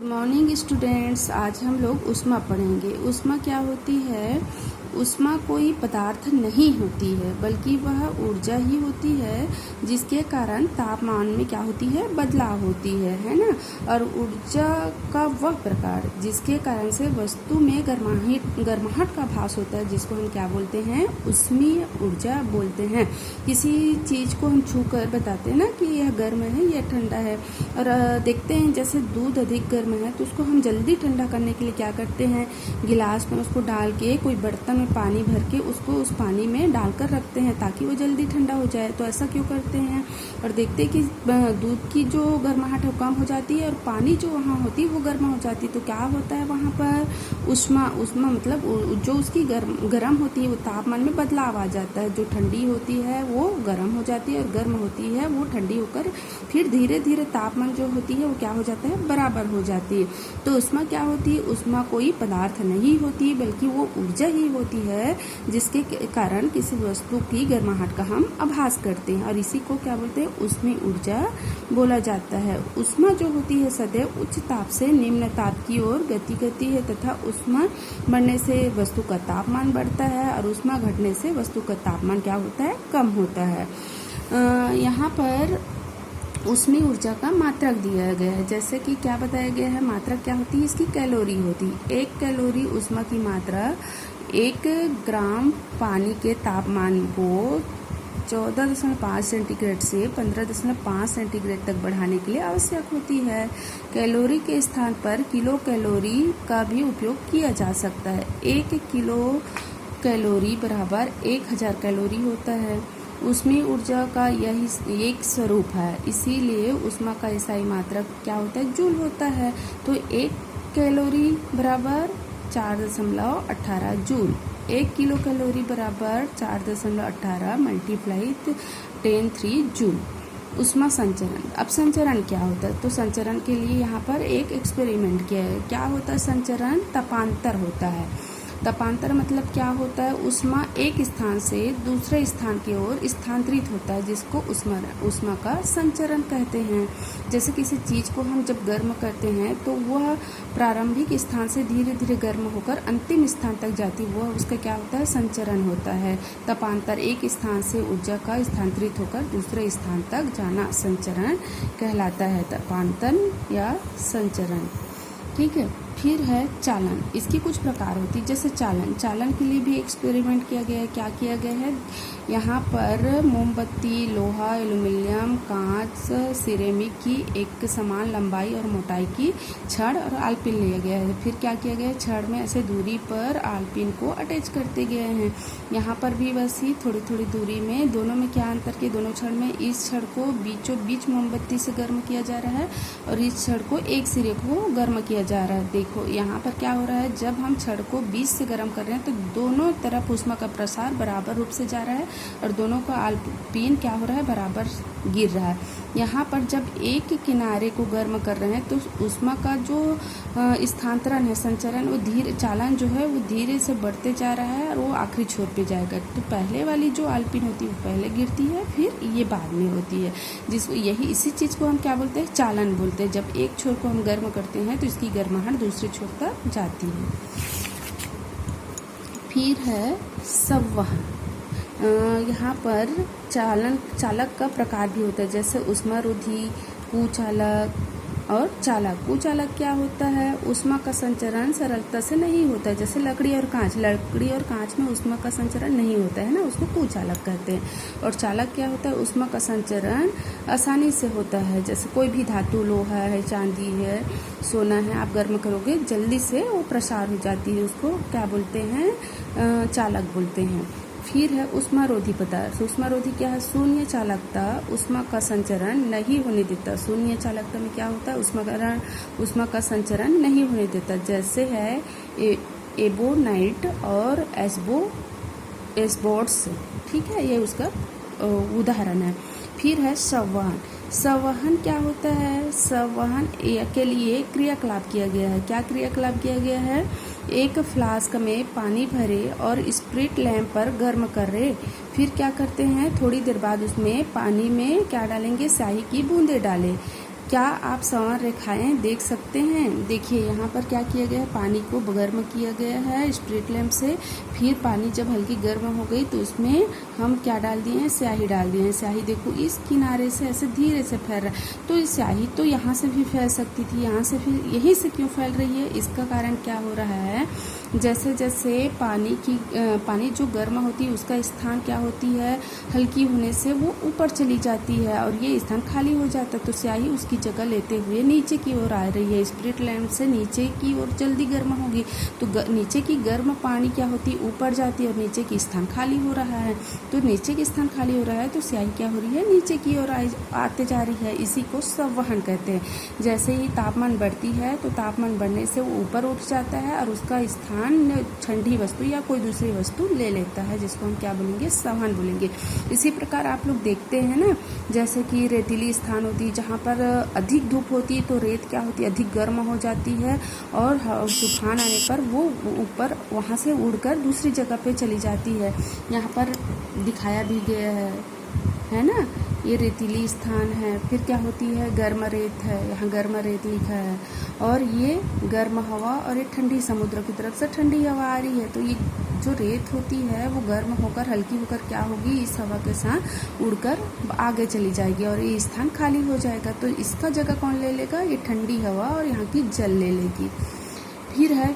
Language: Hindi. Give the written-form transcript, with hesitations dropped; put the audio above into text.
मॉर्निंग स्टूडेंट्स, आज हम लोग ऊष्मा पढ़ेंगे। ऊष्मा क्या होती है? ऊष्मा कोई पदार्थ नहीं होती है, बल्कि वह ऊर्जा ही होती है जिसके कारण तापमान में क्या होती है? बदलाव होती है ना। और ऊर्जा का वह प्रकार जिसके कारण से वस्तु में गर्माहट का भास होता है, जिसको हम क्या बोलते हैं? ऊष्मीय ऊर्जा बोलते हैं। किसी चीज़ को हम छू कर बताते हैं ना कि यह गर्म है, यह ठंडा है। और देखते हैं जैसे दूध अधिक गर्म है तो उसको हम जल्दी ठंडा करने के लिए क्या करते हैं? गिलास में उसको डाल के कोई बर्तन में पानी भर के उसको उस पानी में डालकर रखते हैं ताकि वो जल्दी ठंडा हो जाए। तो ऐसा क्यों करते हैं? और देखते हैं कि दूध की जो गर्माहट है वो कम हो जाती है और पानी जो वहाँ होती है वो गर्म हो जाती है। तो क्या होता है वहाँ पर? ऊष्मा मतलब जो उसकी गर्म होती है वो तापमान में बदलाव आ जाता है। जो ठंडी होती है वो गर्म हो जाती है और गर्म होती है वो ठंडी होकर फिर धीरे धीरे तापमान जो होती है वो क्या हो जाता है? बराबर हो जाती है। तो ऊष्मा क्या होती है? ऊष्मा कोई पदार्थ नहीं होती बल्कि वो ऊर्जा ही होती है जिसके कारण किसी वस्तु की गर्माहट का हम आभास करते हैं, और इसी को क्या बोलते हैं? ऊष्मीय ऊर्जा बोला जाता है। ऊष्मा जो होती है सदैव उच्च ताप से निम्न ताप की ओर गति करती है तथा ऊष्मा बढ़ने से वस्तु का तापमान बढ़ता है और ऊष्मा घटने से वस्तु का तापमान क्या होता है? कम होता है। यहाँ पर ऊष्मीय ऊर्जा का मात्रक दिया गया है। जैसे कि क्या बताया गया है? मात्रक क्या होती है? इसकी कैलोरी होती है। 1 कैलोरी ऊष्मा की मात्रा 1 ग्राम पानी के तापमान को 14.5 सेंटीग्रेड से 15.5 सेंटीग्रेड तक बढ़ाने के लिए आवश्यक होती है। कैलोरी के स्थान पर किलो कैलोरी का भी उपयोग किया जा सकता है। 1 किलो कैलोरी बराबर 1000 कैलोरी होता है। ऊष्मीय ऊर्जा का यही एक स्वरूप है, इसीलिए ऊष्मा का SI मात्रक क्या होता है? जूल होता है। तो 1 कैलोरी बराबर 4.18 जूल। 1 किलो कैलोरी बराबर 4.18 मल्टीप्लाई 10³ जूल। ऊष्मा संचरण। अब संचरण क्या होता है? तो संचरण के लिए यहाँ पर एक एक्सपेरिमेंट किया है। क्या होता है संचरण? तपांतर होता है। तपांतर मतलब क्या होता है? ऊष्मा एक स्थान से दूसरे स्थान की ओर स्थानांतरित होता है, जिसको ऊष्मा का संचरण कहते हैं। जैसे किसी चीज़ को हम जब गर्म करते हैं तो वह प्रारंभिक स्थान से धीरे धीरे गर्म होकर अंतिम स्थान तक जाती है, वह उसका क्या होता है? संचरण होता है। तपांतर एक स्थान से ऊर्जा का स्थानांतरित होकर दूसरे स्थान तक जाना संचरण कहलाता है। तपांतर या संचरण, ठीक है। फिर है चालन। इसकी कुछ प्रकार होती है। जैसे चालन के लिए भी एक्सपेरिमेंट किया गया है। क्या किया गया है? यहाँ पर मोमबत्ती, लोहा, एल्यूमिनियम, कांच, सिरेमिक की एक समान लंबाई और मोटाई की छड़ और आलपिन लिया गया है। फिर क्या किया गया है? छड़ में ऐसे दूरी पर आलपिन को अटैच करते गए हैं। यहाँ पर भी बस ही थोड़ी थोड़ी दूरी में, दोनों में क्या अंतर के? दोनों छड़ में इस छड़ को बीचों बीच मोमबत्ती से गर्म किया जा रहा है और इस छड़ को एक सिरे को गर्म किया जा रहा है। देखो यहाँ पर क्या हो रहा है? जब हम छड़ को बीच से गर्म कर रहे हैं तो दोनों तरफ ऊष्मा का प्रसार बराबर रूप से जा रहा है और दोनों का आलपिन क्या हो रहा है? बराबर गिर रहा है। यहाँ पर जब एक किनारे को गर्म कर रहे हैं तो ऊष्मा का जो स्थानांतरण है, संचरण, वो चालन जो है वो धीरे से बढ़ते जा रहा है और वो आखिरी छोर पे जाएगा। तो पहले वाली जो आलपिन होती है वो पहले गिरती है, फिर ये बाद में होती है। इसी चीज़ को हम क्या बोलते हैं? चालन बोलते हैं। जब एक छोर को हम गर्म करते हैं तो इसकी गर्माहट दूसरे छोर तक जाती है। फिर है संवहन। यहाँ पर चालक का प्रकार भी होता है। जैसे ऊष्मारोधी, कुचालक और चालक। कुचालक क्या होता है? ऊष्मा का संचरण सरलता से नहीं होता है। जैसे लकड़ी और कांच में ऊष्मा का संचरण नहीं होता है ना, उसको कुचालक कहते हैं। और चालक क्या होता है? ऊष्मा का संचरण आसानी से होता है। जैसे कोई भी धातु, लोहा है, चांदी है, सोना है, आप गर्म करोगे जल्दी से वो प्रसार हो जाती है, उसको क्या बोलते हैं? चालक बोलते हैं। फिर है ऊष्मारोधी पदार्थ। ऊष्मारोधी क्या है? शून्य चालकता ऊष्मा का संचरण नहीं होने देता। शून्य चालकता में क्या होता है? ऊष्मा का संचरण नहीं होने देता। जैसे है एबोनाइट और एस्बोर्ट्स, ठीक है, ये उसका उदाहरण है। फिर है संवहन। संवहन क्या होता है? संवहन के लिए क्रियाकलाप किया गया है। क्या क्रियाकलाप किया गया है? एक फ्लास्क में पानी भरे और स्प्रिट लैंप पर गर्म कर रहे, फिर क्या करते हैं? थोड़ी देर बाद उसमें पानी में क्या डालेंगे? स्याही की बूंदें डालें। क्या आप समान रेखाएं देख सकते हैं? देखिए यहाँ पर क्या किया गया है, पानी को गर्म किया गया है स्प्रिट लैम्प से। फिर पानी जब हल्की गर्म हो गई तो उसमें हम क्या डाल दिए हैं, स्याही डाल दिए हैं। स्याही देखो इस किनारे से ऐसे धीरे से फैल रहा है, तो स्याही तो यहाँ से भी फैल सकती थी, यहाँ से फिर यहीं से क्यों फैल रही है? इसका कारण क्या हो रहा है, जैसे जैसे पानी जो गर्म होती है उसका स्थान क्या होती है, हल्की होने से वो ऊपर चली जाती है और ये स्थान खाली हो जाता है, तो स्याही उसकी जगह लेते हुए नीचे की ओर आ रही है। स्प्रिट लैम्प से नीचे की ओर जल्दी गर्म होगी, तो नीचे की गर्म पानी क्या होती है, ऊपर जाती है और नीचे की स्थान खाली हो रहा है। तो नीचे की स्थान खाली हो रहा है तो स्याही क्या हो रही है, नीचे की ओर आते जा रही है। इसी को संवहन कहते हैं। जैसे ही तापमान बढ़ती है तो तापमान बढ़ने से वो ऊपर उठ जाता है और उसका स्थान ठंडी वस्तु या कोई दूसरी वस्तु ले लेता है, जिसको हम क्या बोलेंगे, संवहन बोलेंगे। इसी प्रकार आप लोग देखते हैं ना, जैसे कि रेतीली स्थान होती है जहाँ पर अधिक धूप होती है तो रेत क्या होती है, अधिक गर्म हो जाती है और तूफान आने पर वो ऊपर वहाँ से उड़कर दूसरी जगह पे चली जाती है। यहाँ पर दिखाया भी गया है ना, ये रेतीली स्थान है। फिर क्या होती है, गर्म रेत है, यहाँ गर्म रेत लिखा है, और ये गर्म हवा और ये ठंडी समुद्र की तरफ से ठंडी हवा आ रही है। तो ये जो रेत होती है वो गर्म होकर हल्की होकर क्या होगी, इस हवा के साथ उड़कर आगे चली जाएगी और ये स्थान खाली हो जाएगा। तो इसका जगह कौन ले लेगा, ये ठंडी हवा और यहाँ की जल ले लेगी। फिर है